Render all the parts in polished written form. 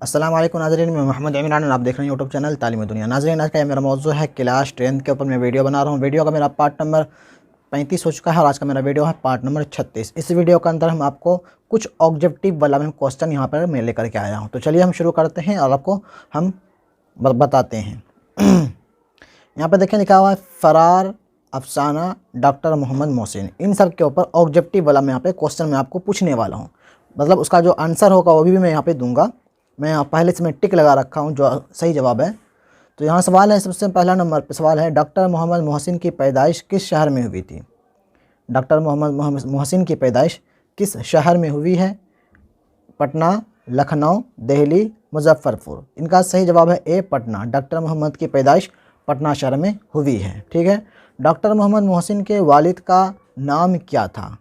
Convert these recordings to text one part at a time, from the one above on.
अस्सलाम वालेकुम नाज़रीन, मैं मोहम्मद इमरान और आप देख रहे हैं यूट्यूब चैनल तालीम दुनिया। नाज़रीन, आज का मेरा मौजू है क्लास 10 के ऊपर मैं वीडियो बना रहा हूँ। वीडियो का मेरा पार्ट नंबर 35 हो चुका है और आज का मेरा वीडियो है पार्ट नंबर 36। इस वीडियो के अंदर हम आपको कुछ ऑब्जेक्टिव वाला मैं क्वेश्चन यहाँ पर मैं लेकर के आया हूँ। तो चलिए हम शुरू करते हैं और आपको हम बताते हैं। यहाँ पर देखें लिखा हुआ है फ़रार, अफसाना, डॉक्टर मोहम्मद मोहसिन। इन सब के ऊपर ऑब्जेक्टिव वाला मैं यहाँ पे क्वेश्चन मैं आपको पूछने वाला हूँ। मतलब उसका जो आंसर होगा वो भी मैं यहाँ पे दूंगा। मैं यहाँ पहले से मैं टिक लगा रखा हूँ जो सही जवाब है। तो यहाँ सवाल है, सबसे पहला नंबर पे सवाल है, डॉक्टर मोहम्मद मोहसिन की पैदाइश किस शहर में हुई थी? डॉक्टर मोहम्मद मोहसिन की पैदाइश किस शहर में हुई है? पटना, लखनऊ, दिल्ली, मुजफ्फरपुर। इनका सही जवाब है ए पटना। डॉक्टर मोहम्मद की पैदाइश पटना शहर में हुई है। ठीक है। डॉक्टर मोहम्मद मोहसिन के वालिद का नाम क्या था?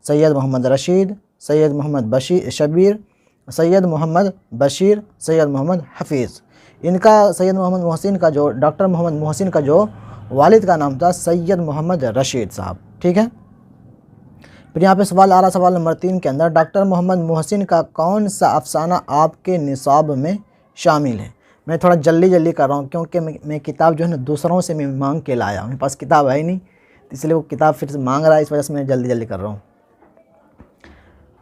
सैयद मोहम्मद रशीद, सैयद मोहम्मद शबीर, सैयद मोहम्मद बशीर, सैयद मोहम्मद हफीज़। इनका सैयद मोहम्मद मोहसिन का जो डॉक्टर मोहम्मद मोहसिन का जो वालिद का नाम था सैयद मोहम्मद रशीद साहब। ठीक है। फिर यहाँ पे सवाल आ रहा, सवाल नंबर 3 के अंदर, डॉक्टर मोहम्मद मोहसिन का कौन सा अफसाना आपके निसाब में शामिल है? मैं थोड़ा जल्दी कर रहा हूँ क्योंकि मैं किताब जो है ना दूसरों से मैं मांग के लाया हूँ। मेरे पास किताब है ही नहीं, इसलिए वो किताब फिर से मांग रहा है, इस वजह से मैं जल्दी कर रहा हूँ।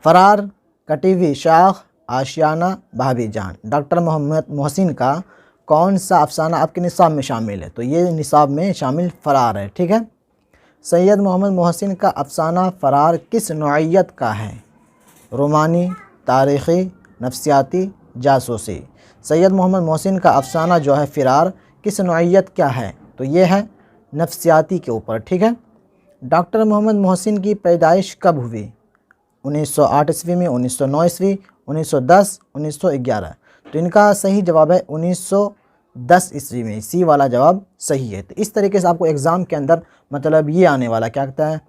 फ़रार, कटी हुई शाख, आशियाना, भाभी जान। डॉक्टर मोहम्मद मोहसिन का कौन सा अफसाना आपके निसाब में शामिल है? तो ये निसाब में शामिल फ़रार है। ठीक है। सैयद मोहम्मद मोहसिन का अफसाना फ़रार किस नौइयत का है? रोमानी, तारीख़ी, नफ्सियाती, जासूसी। सैयद मोहम्मद मोहसिन का अफसाना जो है फ़रार किस नौइयत क्या है? तो ये है नफ्सियाती के ऊपर। ठीक है। डॉक्टर मोहम्मद मोहसिन की पैदाइश कब हुई? 1908 ईस्वी में, 1909 ईस्वी, 1910, 1911। तो इनका सही जवाब है 1910 ईस्वी में। सी वाला जवाब सही है। तो इस तरीके से आपको एग्ज़ाम के अंदर मतलब ये आने वाला, क्या कहता है,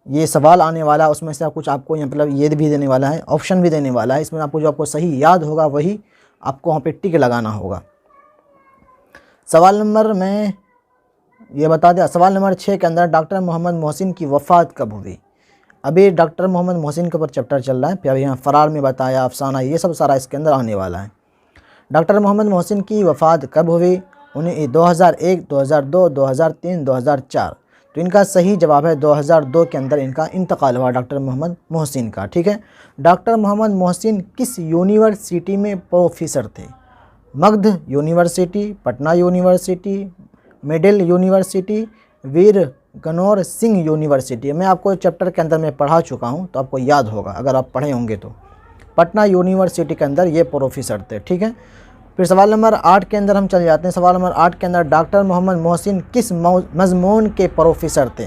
ये सवाल आने वाला, उसमें से कुछ आपको मतलब ये भी देने वाला है, ऑप्शन भी देने वाला है। इसमें आपको जो आपको सही याद होगा वही आपको वहाँ पे टिक लगाना होगा। सवाल नंबर मैं ये बता दिया, सवाल नंबर 6 के अंदर, डॉक्टर मोहम्मद मोहसिन की वफ़ात कब हुई? अभी डॉक्टर मोहम्मद मोहसिन के ऊपर चैप्टर चल रहा है, फिर अभी यहाँ फ़रार में बताया, अफसाना, ये सब सारा इसके अंदर आने वाला है। डॉक्टर मोहम्मद मोहसिन की वफ़ात कब हुई? 2001, 2002, 2003, 2004। तो इनका सही जवाब है 2002 के अंदर इनका इंतकाल हुआ डॉक्टर मोहम्मद मोहसिन का। ठीक है। डॉक्टर मोहम्मद मोहसिन किस यूनिवर्सिटी में प्रोफेसर थे? Magadh university, Patna university, middle university, Veer Kunwar Singh university. मैं आपको चैप्टर के अंदर मैं पढ़ा चुका हूं, तो आपको याद होगा अगर आप पढ़े होंगे तो। पटना यूनिवर्सिटी के अंदर ये प्रोफेसर थे। ठीक है। फिर सवाल नंबर 8 के अंदर हम चले जाते हैं। सवाल नंबर 8 के अंदर, डॉक्टर मोहम्मद मोहसिन किस मज़मून के प्रोफेसर थे?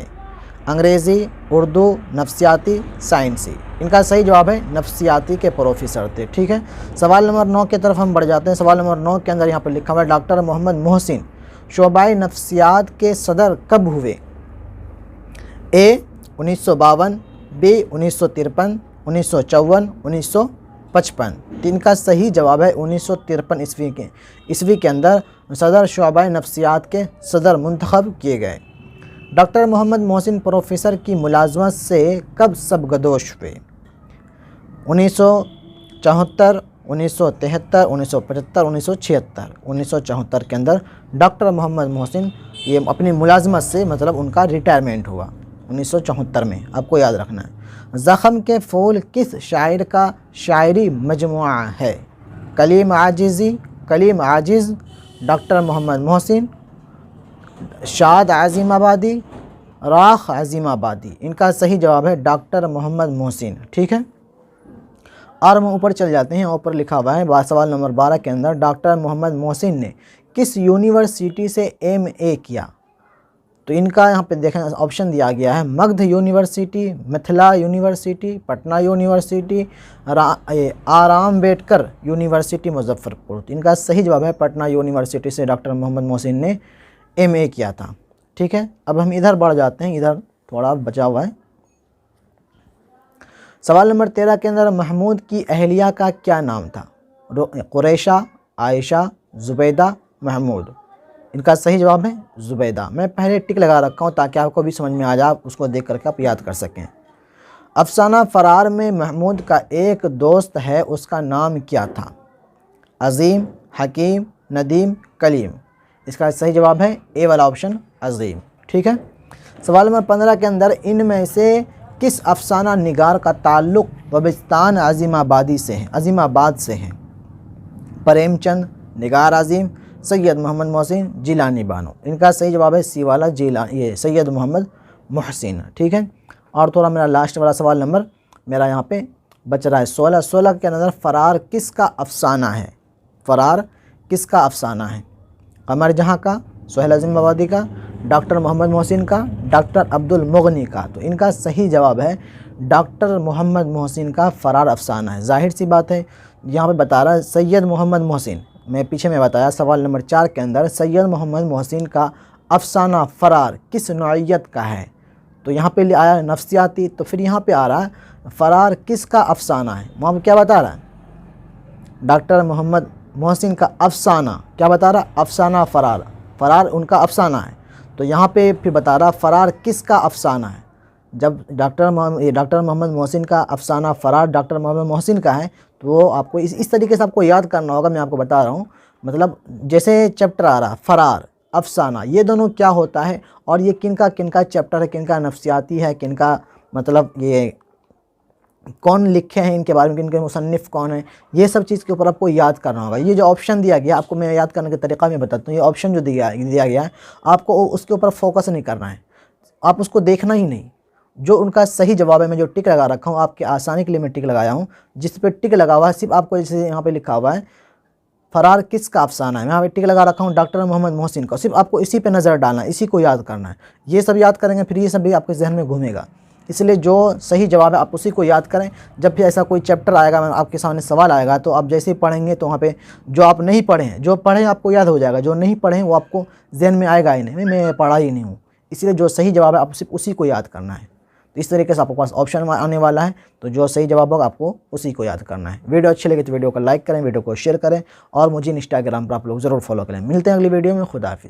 अंग्रेज़ी, उर्दू, नफ्सियाती, साइंसी। इनका सही जवाब है नफ्सियाती के प्रोफेसर थे। ठीक है। सवाल नंबर 9 की तरफ हम बढ़ जाते हैं। सवाल नंबर 9 के अंदर यहाँ पर लिखा हुआ है, डॉक्टर मोहम्मद मोहसिन शोबाए नफ्सियात के सदर कब हुए? ए 1952, बी 1953, 1954, 1955। इनका सही जवाब है 1953 ईस्वी के अंदर सदर शोबाए नफ्सियात के सदर मुंतखब किए गए। डॉक्टर मोहम्मद मोहसिन प्रोफेसर की मुलाजमत से कब सबगदोश हुए? 1974, 1973, 1975, 1976। 1974 के अंदर डॉक्टर मोहम्मद मोहसिन ये अपनी मुलाजमत से मतलब उनका रिटायरमेंट हुआ 1974 में, आपको याद रखना है। ज़ख़म के फूल किस शायर का शायरी मजमुआ है? कलीम आजिज़, डॉक्टर मोहम्मद मोहसिन, शाद आज़िमाबादी, राख आज़िमाबादी। इनका सही जवाब है डॉक्टर मोहम्मद मोहसिन। ठीक है। और हम ऊपर चल जाते हैं। ऊपर लिखा हुआ है सवाल नंबर 12 के अंदर, डॉक्टर मोहम्मद मोहसिन ने किस यूनिवर्सिटी से MA किया? तो इनका यहाँ पे देखें ऑप्शन दिया गया है, Magadh university, Mithila university, Patna university, आरामबेडकर यूनिवर्सिटी, मुजफ्फरपुर। तो इनका सही जवाब है पटना यूनिवर्सिटी से डॉक्टर मोहम्मद मोहसिन ने MA किया था। ठीक है। अब हम इधर बढ़ जाते हैं, इधर थोड़ा बचा हुआ है। सवाल नंबर 13 के अंदर, महमूद की अहलिया का क्या नाम था? कुरैशा, आयशा, ज़ुबैदा, महमूद। इनका सही जवाब है ज़ुबैदा। मैं पहले टिक लगा रखा हूँ ताकि आपको भी समझ में आ जाए, उसको देख करके आप याद कर सकें। अफसाना फ़रार में महमूद का एक दोस्त है, उसका नाम क्या था? अज़ीम, हकीम, नदीम, कलीम। इसका सही जवाब है ए वाला ऑप्शन अज़ीम। ठीक है। सवाल नंबर 15 के अंदर इनमें से किस अफसाना निगार का ताल्लुक़ वबिस्तान अज़ीमाबादी से है, अज़ीमाबाद से है? प्रेमचंद, निगार आज़िम, सैयद मोहम्मद मोहसिन, जिलानी बानो। इनका सही जवाब है सी वाला ये सैयद मोहम्मद मोहसिन। ठीक है। और थोड़ा मेरा लास्ट वाला सवाल नंबर मेरा यहाँ पे बच रहा है 16 के अंदर फ़रार किसका अफसाना है? फ़रार किसका अफसाना है? कमर जहाँ का, सोहेल अज़ीमाबादी का, डॉक्टर मोहम्मद मोहसिन का, डॉक्टर अब्दुल मुगनी का। तो इनका सही जवाब है डॉक्टर मोहम्मद मोहसिन का फ़रार अफसाना है। जाहिर सी बात है, यहाँ पे बता रहा है सैयद मोहम्मद मोहसिन। मैं पीछे में बताया सवाल नंबर 4 के अंदर सैयद मोहम्मद मोहसिन का अफसाना फ़रार किस नौइयत का है? तो यहाँ पे आया नफ्सियाती, तो फिर यहाँ पे आ रहा है फ़रार किसका अफसाना है? वहाँ पे क्या बता रहा है? डॉक्टर मोहम्मद मोहसिन का अफसाना। क्या बता रहा? अफसाना फ़रार, फ़रार उनका अफसाना है। तो यहाँ पे फिर बता रहा फ़रार किसका अफसाना है? जब डॉक्टर मोहम्मद मोहसिन का अफसाना फ़रार डॉक्टर मोहम्मद मोहसिन का है, तो वो आपको इस तरीके से आपको याद करना होगा। मैं आपको बता रहा हूँ, मतलब जैसे चैप्टर आ रहा फ़रार, अफसाना, ये दोनों क्या होता है और ये किनका चैप्टर है, किनका नफ्सियाती है, किनका मतलब ये कौन लिखे हैं, इनके बारे में, इनके मुसन्निफ़ कौन है, ये सब चीज़ के ऊपर आपको याद करना होगा। ये जो ऑप्शन दिया गया आपको, मैं याद करने का तरीका मैं बताता हूँ। ये ऑप्शन जो दिया गया है, आपको उसके ऊपर फोकस नहीं करना है, आप उसको देखना ही नहीं। जो उनका सही जवाब है, मैं जो टिक लगा रखा हूँ आपके आसानी के लिए मैं टिक लगाया हूँ, जिस पे टिक लगा हुआ है सिर्फ आपको, जैसे यहाँ पे लिखा हुआ है फ़रार किसका अफसाना है, मैं यहाँ पे टिक लगा रखा हूँ डॉक्टर मोहम्मद मोहसिन का। सिर्फ आपको इसी पे नज़र डालना है, इसी को याद करना है। ये सब याद करेंगे फिर ये सब भी आपके जहन में घूमेगा। इसलिए जो सही जवाब है आप उसी को याद करें। जब भी ऐसा कोई चैप्टर आएगा, आपके सामने सवाल आएगा, तो आप जैसे ही पढ़ेंगे तो वहाँ पे जो आप नहीं पढ़े हैं, जो पढ़े आपको याद हो जाएगा, जो नहीं पढ़े हैं वो आपको जहन में आएगा ही नहीं, मैं पढ़ा ही नहीं हूँ। इसलिए जो सही जवाब है आप सिर्फ उसी को याद करना है। तो इस तरीके से आपके पास ऑप्शन आने वाला है, तो जो सही जवाब होगा आपको उसी को याद करना है। वीडियो अच्छी लगी तो वीडियो को लाइक करें, वीडियो को शेयर करें और मुझे इंस्टाग्राम पर आप लोग ज़रूर फॉलो करें। मिलते हैं अगली वीडियो में। खुदा हाफिज़।